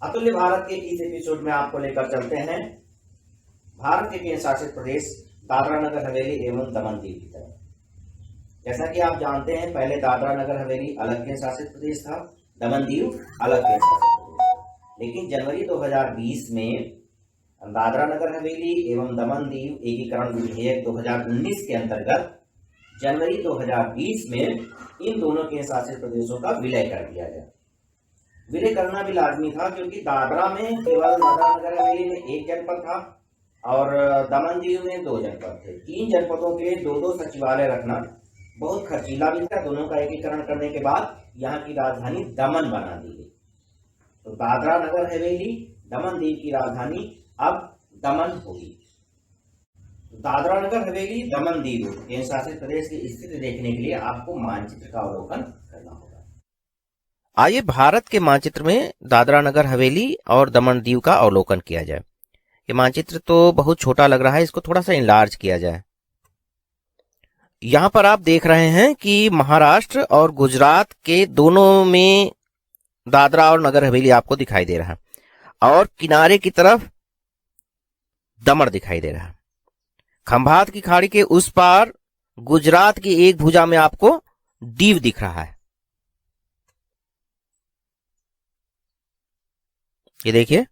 अतुल्य भारत के इस एपिसोड में आपको लेकर चलते हैं भारत के केंद्र शासित प्रदेश दादरा नगर हवेली एवं दमन दीव की तरफ। जैसा कि आप जानते हैं, पहले दादरा नगर हवेली अलग केंद्र शासित प्रदेश था, दमन दीव अलग केंद्र शासित प्रदेश था। लेकिन जनवरी 2020 में दादरा नगर हवेली एवं दमन दीव एकीकरण विधेयक 2019 के अंतर्गत जनवरी 2020 में इन दोनों केंद्र शासित प्रदेशों का विलय कर दिया गया। विलय करना भी लाजमी था क्योंकि दादरा में केवल दादरा नगर हवेली में एक जनपद था और दमन दीव में 2 जनपद थे। 3 जनपदों के 2-2 सचिवालय रखना बहुत खर्चीला भी था। दोनों का एकीकरण करने के बाद यहाँ की राजधानी दमन बना दी गई। तो दादरा नगर हवेली दमन दीव की राजधानी अब दमन होगी। दादरा नगर हवेली दमन दीव केंद्र शासित प्रदेश की स्थिति देखने के लिए आपको मानचित्र का अवलोकन करना होगा। आइए भारत के मानचित्र में दादरा नगर हवेली और दमन दीव का अवलोकन किया जाए। ये मानचित्र तो बहुत छोटा लग रहा है, इसको थोड़ा सा इनलार्ज किया जाए। यहाँ पर आप देख रहे हैं कि महाराष्ट्र और गुजरात के दोनों में दादरा और नगर हवेली आपको दिखाई दे रहा है और किनारे की तरफ दमन दिखाई दे रहा है। खंभात की खाड़ी के उस पार गुजरात की एक भुजा में आपको दीव दिख रहा है। ये देखिए,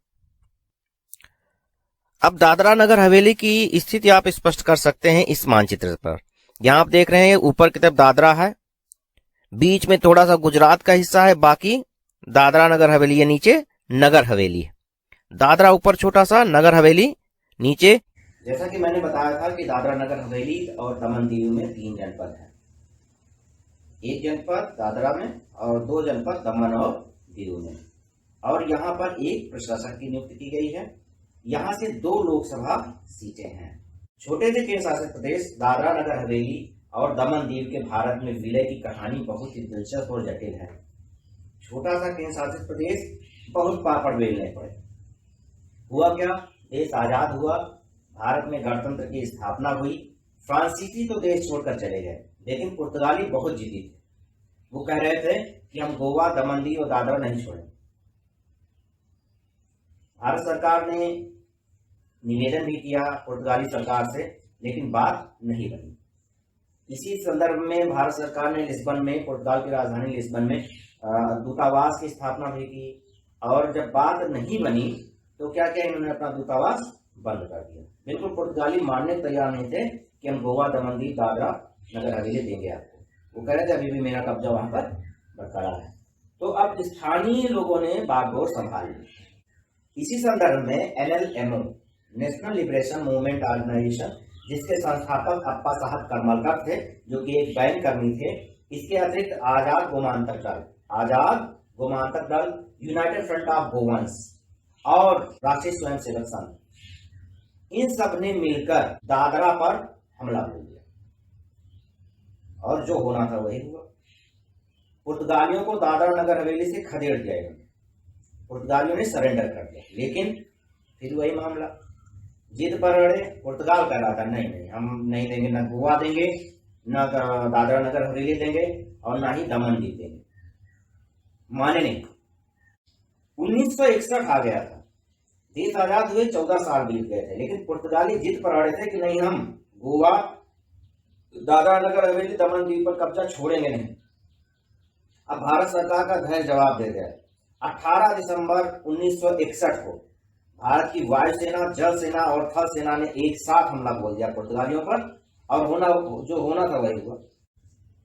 अब दादरा नगर हवेली की स्थिति आप स्पष्ट कर सकते हैं इस मानचित्र पर। यहां आप देख रहे हैं ऊपर की तरफ दादरा है, बीच में थोड़ा सा गुजरात का हिस्सा है, बाकी दादरा नगर हवेली है, नीचे नगर हवेली है। दादरा ऊपर छोटा सा, नगर हवेली नीचे। जैसा कि मैंने बताया था कि दादरा नगर हवेली और दमन दीव में 3 जनपद हैं। एक जनपद दादरा में और 2 जनपद दमन और दीव में। और यहाँ पर एक प्रशासक की नियुक्ति की गई है। यहाँ से 2 लोकसभा सीटें हैं। छोटे से केंद्र शासित प्रदेश दादरा नगर हवेली और दमन दीव के भारत में विलय की कहानी बहुत ही दिलचस्प और जटिल है। छोटा सा केंद्र शासित प्रदेश बहुत पापड़ बेलने पड़े। हुआ क्या, देश आजाद हुआ, भारत में गणतंत्र की स्थापना हुई। फ्रांसीसी तो देश छोड़कर चले गए, लेकिन पुर्तगाली बहुत जिद्दी थे। वो कह रहे थे कि हम गोवा, दमन दीव और दादरा नहीं छोड़ेंगे। भारत सरकार ने निवेदन भी किया पुर्तगाली सरकार से, लेकिन बात नहीं बनी। इसी संदर्भ में भारत सरकार ने लिस्बन में, पुर्तगाल की राजधानी लिस्बन में दूतावास की स्थापना भी की। और जब बात नहीं बनी तो क्या किया, इन्होंने अपना दूतावास बंद कर दिया। बिल्कुल पुर्तगाली मानने तैयार नहीं थे कि हम गोवा, दमन दीव, दादरा नगर हवेली देंगे आपको। वो कह रहे थे अभी भी मेरा कब्जा वहां पर बरकरार है। तो अब स्थानीय लोगों ने बागडोर संभाल ली। इसी संदर्भ में NLMO, national liberation movement organisation, जिसके संस्थापक अप्पा साहब करमलकर थे, जो कि एक बैंक कर्मी थे, इसके अतिरिक्त आजाद गोमांतक दल, यूनाइटेड फ्रंट ऑफ गोवंस और राष्ट्रीय स्वयंसेवक संघ, इन सब ने मिलकर दादरा पर हमला बोल दिया और जो होना था वही हुआ। पुर्तगालियों को दादरा नगर हवेली से खदेड़ दिया गया। पुर्तगालियों ने सरेंडर कर दिया, लेकिन फिर वही मामला, जिद पर अड़े। पुर्तगाल कह रहा था नहीं हम नहीं देंगे, न गोवा देंगे, न दादरा नगर हवेली देंगे और न ही दमन दीव देंगे। माने नहीं। 1961 आ गया था, देश आजाद हुए 14 साल बीत गए थे, लेकिन पुर्तगाली जिद पर अड़े थे कि नहीं, हम गोवा, दादरा नगर हवेली, दमन दीव पर कब्जा छोड़ेंगे नहीं। अब भारत सरकार का धैर्य जवाब दे गया। 18 दिसंबर 1961 को भारत की वायुसेना, जल सेना और थल सेना ने एक साथ हमला बोल दिया पुर्तगालियों पर और जो होना था वही हुआ।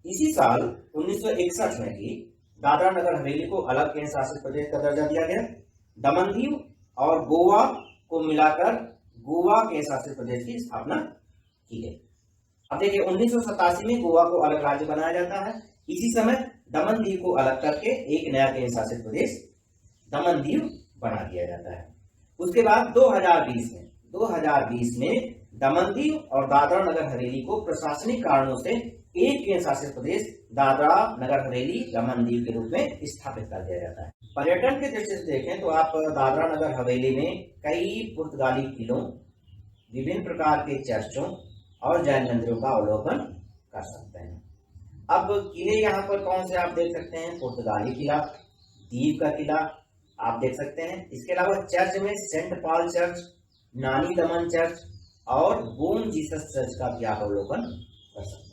इसी साल 1961 में ही दादरा नगर हवेली को अलग केंद्र शासित प्रदेश का दर्जा दिया गया। दमन दीव और गोवा को मिलाकर गोवा केंद्र शासित प्रदेश की स्थापना की गई। अब देखिए, 1987 में गोवा को अलग राज्य बनाया जाता है। इसी समय दमन दीव को अलग करके एक नया केंद्र शासित प्रदेश दमन दीव बना दिया जाता है। उसके बाद 2020 में दमन दीव और दादरा नगर हवेली को प्रशासनिक कारणों से एक केंद्र शासित प्रदेश दादरा नगर हवेली दमन दीव के रूप में स्थापित कर दिया जाता है। पर्यटन की दृष्टि से देखें तो आप दादरा नगर हवेली में कई पुर्तगाली किलों, विभिन्न प्रकार के चर्चों और जैन मंदिरों का अवलोकन कर सकते हैं। अब किले यहाँ पर कौन से आप देख सकते हैं, पुर्तगाली किला, दीव का किला आप देख सकते हैं। इसके अलावा चर्च में सेंट पॉल चर्च, नानी दमन चर्च और बोम जीसस चर्च का भी आप अवलोकन कर सकते हैं।